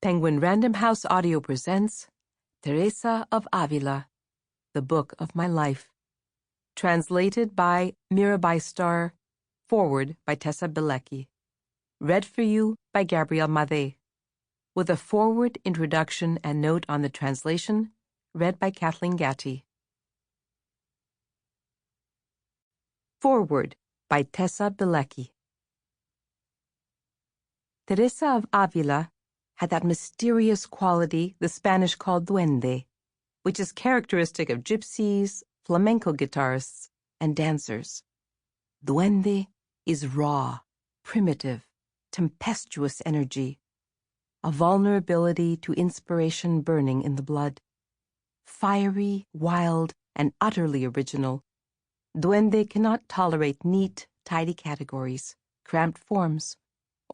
Penguin Random House Audio presents Teresa of Avila, The Book of My Life. Translated by Mirabai Starr. Forward by Tessa Bilecki. Read for you by Gabrielle, with a forward, introduction, and note on the translation, read by Kathleen Gati. Forward by Tessa Bilecki. Teresa of Avila had that mysterious quality the Spanish call duende, which is characteristic of gypsies, flamenco guitarists, and dancers. Duende is raw, primitive, tempestuous energy, a vulnerability to inspiration burning in the blood. Fiery, wild, and utterly original, duende cannot tolerate neat, tidy categories, cramped forms,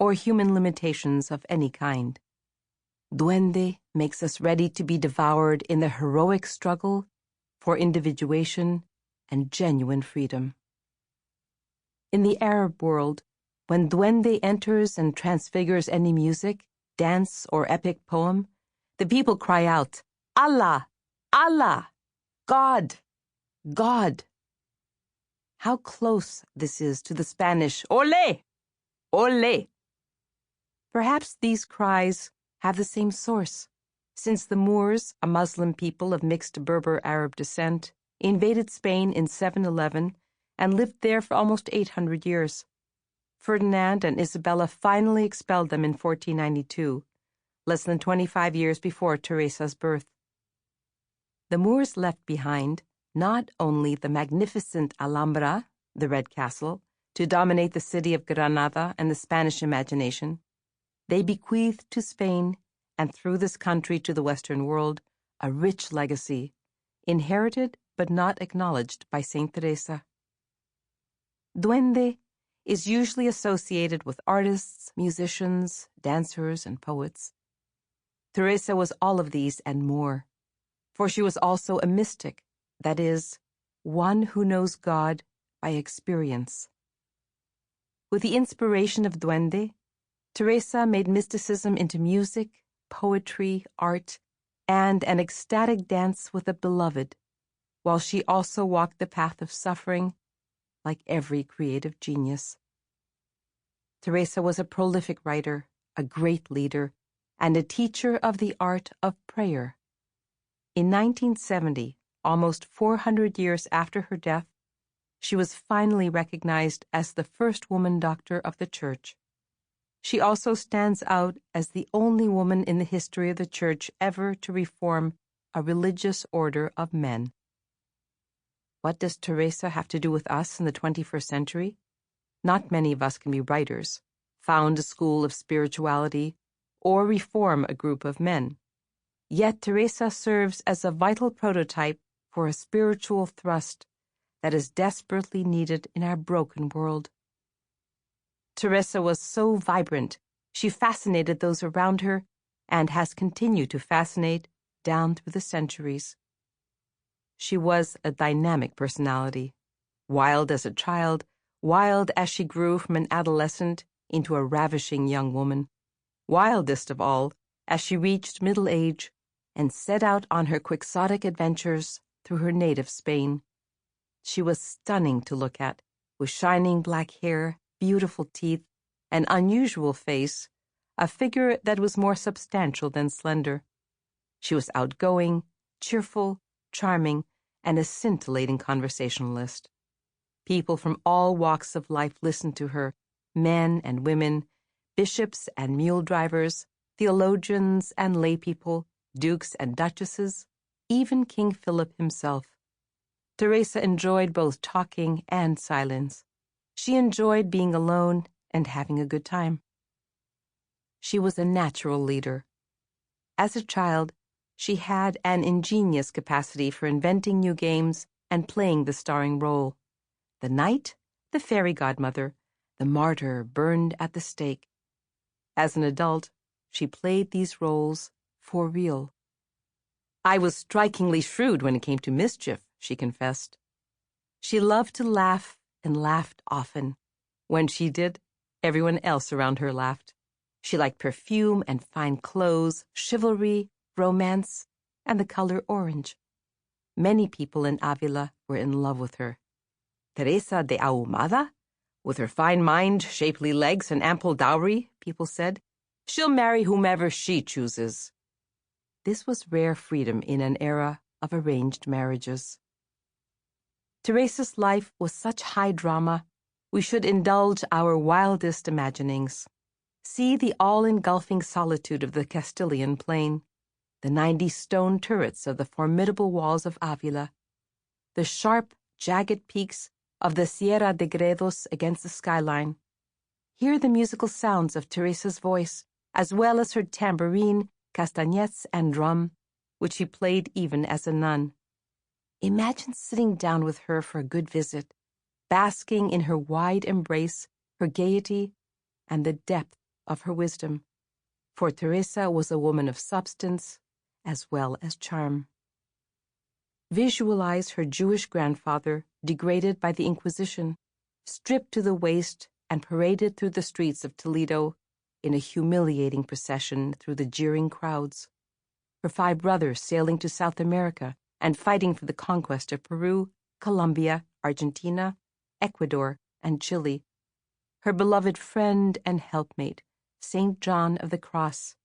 or human limitations of any kind. Duende makes us ready to be devoured in the heroic struggle for individuation and genuine freedom. In the Arab world, when duende enters and transfigures any music, dance, or epic poem, the people cry out, Allah! Allah! God! God! How close this is to the Spanish Olé! Olé! Perhaps these cries have the same source, since the Moors, a Muslim people of mixed Berber-Arab descent, invaded Spain in 711 and lived there for almost 800 years. Ferdinand and Isabella finally expelled them in 1492, less than 25 years before Teresa's birth. The Moors left behind not only the magnificent Alhambra, the Red Castle, to dominate the city of Granada and the Spanish imagination, they bequeathed to Spain, and through this country to the Western world, a rich legacy, inherited but not acknowledged by Saint Teresa. Duende is usually associated with artists, musicians, dancers, and poets. Teresa was all of these and more, for she was also a mystic, that is, one who knows God by experience. With the inspiration of duende, Teresa made mysticism into music, poetry, art, and an ecstatic dance with the beloved, while she also walked the path of suffering like every creative genius. Teresa was a prolific writer, a great leader, and a teacher of the art of prayer. In 1970, almost 400 years after her death, she was finally recognized as the first woman doctor of the Church. She also stands out as the only woman in the history of the Church ever to reform a religious order of men. What does Teresa have to do with us in the 21st century? Not many of us can be writers, found a school of spirituality, or reform a group of men. Yet Teresa serves as a vital prototype for a spiritual thrust that is desperately needed in our broken world. Teresa was so vibrant, she fascinated those around her and has continued to fascinate down through the centuries. She was a dynamic personality, wild as a child, wild as she grew from an adolescent into a ravishing young woman, wildest of all as she reached middle age and set out on her quixotic adventures through her native Spain. She was stunning to look at, with shining black hair, beautiful teeth, an unusual face, a figure that was more substantial than slender. She was outgoing, cheerful, charming, and a scintillating conversationalist. People from all walks of life listened to her, men and women, bishops and mule drivers, theologians and laypeople, dukes and duchesses, even King Philip himself. Teresa enjoyed both talking and silence. She enjoyed being alone and having a good time. She was a natural leader. As a child, she had an ingenious capacity for inventing new games and playing the starring role. The knight, the fairy godmother, the martyr burned at the stake. As an adult, she played these roles for real. I was strikingly shrewd when it came to mischief, she confessed. She loved to laugh and laughed often. When she did, everyone else around her laughed. She liked perfume and fine clothes, chivalry, romance, and the color orange. Many people in Avila were in love with her. Teresa de Ahumada, with her fine mind, shapely legs, and ample dowry, people said, she'll marry whomever she chooses. This was rare freedom in an era of arranged marriages. Teresa's life was such high drama, we should indulge our wildest imaginings. See the all-engulfing solitude of the Castilian plain, the 90 stone turrets of the formidable walls of Avila, the sharp, jagged peaks of the Sierra de Gredos against the skyline. Hear the musical sounds of Teresa's voice, as well as her tambourine, castanets, and drum, which she played even as a nun. Imagine sitting down with her for a good visit, basking in her wide embrace, her gaiety, and the depth of her wisdom. For Teresa was a woman of substance as well as charm. Visualize her Jewish grandfather, degraded by the Inquisition, stripped to the waist and paraded through the streets of Toledo in a humiliating procession through the jeering crowds. Her 5 brothers sailing to South America and fighting for the conquest of Peru, Colombia, Argentina, Ecuador, and Chile. Her beloved friend and helpmate, St. John of the Cross,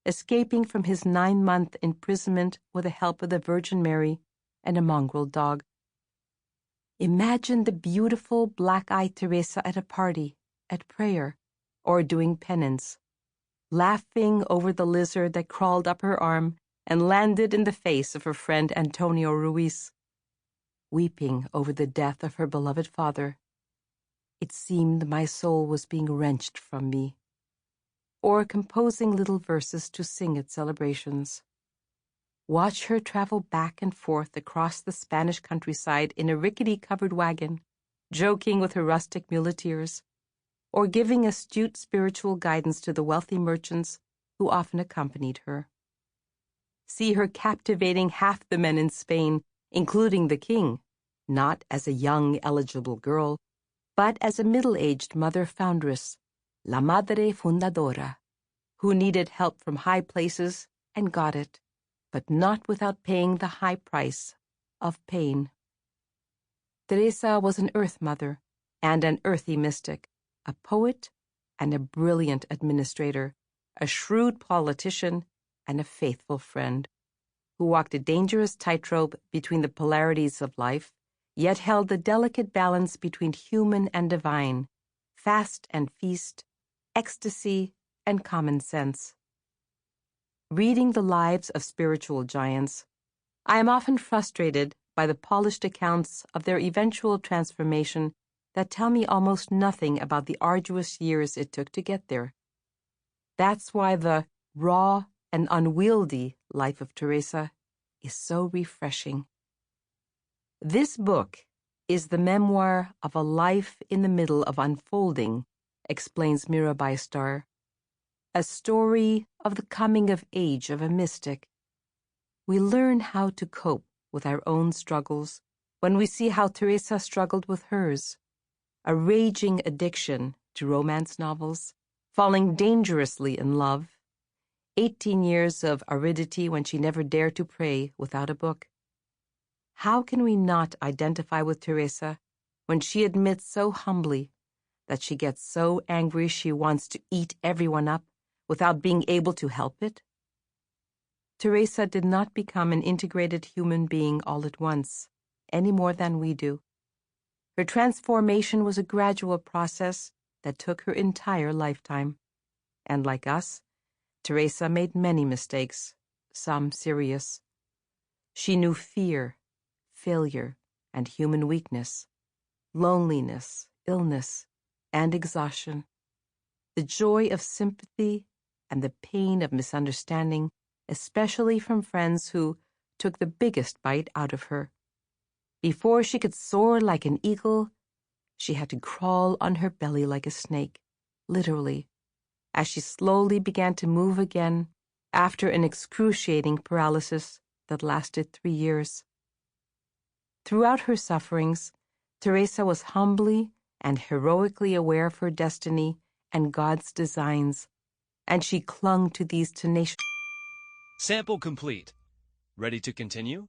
escaping from his 9-month imprisonment with the help of the Virgin Mary and a mongrel dog. Imagine the beautiful black-eyed Teresa at a party, at prayer, or doing penance, laughing over the lizard that crawled up her arm and landed in the face of her friend Antonio Ruiz, weeping over the death of her beloved father. It seemed my soul was being wrenched from me. Or composing little verses to sing at celebrations. Watch her travel back and forth across the Spanish countryside in a rickety covered wagon, joking with her rustic muleteers, or giving astute spiritual guidance to the wealthy merchants who often accompanied her. See her captivating half the men in Spain, including the king, not as a young, eligible girl, but as a middle-aged mother-foundress, la madre fundadora, who needed help from high places and got it, but not without paying the high price of pain. Teresa was an earth mother and an earthy mystic, a poet and a brilliant administrator, a shrewd politician and a faithful friend, who walked a dangerous tightrope between the polarities of life, yet held the delicate balance between human and divine, fast and feast, ecstasy and common sense. Reading the lives of spiritual giants, I am often frustrated by the polished accounts of their eventual transformation that tell me almost nothing about the arduous years it took to get there. That's why the raw and unwieldy life of Teresa is so refreshing. This book is the memoir of a life in the middle of unfolding, explains Mirabai Starr, a story of the coming of age of a mystic. We learn how to cope with our own struggles when we see how Teresa struggled with hers, a raging addiction to romance novels, falling dangerously in love, 18 years of aridity when she never dared to pray without a book. How can we not identify with Teresa when she admits so humbly that she gets so angry she wants to eat everyone up without being able to help it? Teresa did not become an integrated human being all at once, any more than we do. Her transformation was a gradual process that took her entire lifetime. And like us, Teresa made many mistakes, some serious. She knew fear, failure, and human weakness, loneliness, illness, and exhaustion, the joy of sympathy and the pain of misunderstanding, especially from friends who took the biggest bite out of her. Before she could soar like an eagle, she had to crawl on her belly like a snake, literally, as she slowly began to move again after an excruciating paralysis that lasted 3 years. Throughout her sufferings, Teresa was humbly and heroically aware of her destiny and God's designs, and she clung to these tenacious. Sample complete. Ready to continue?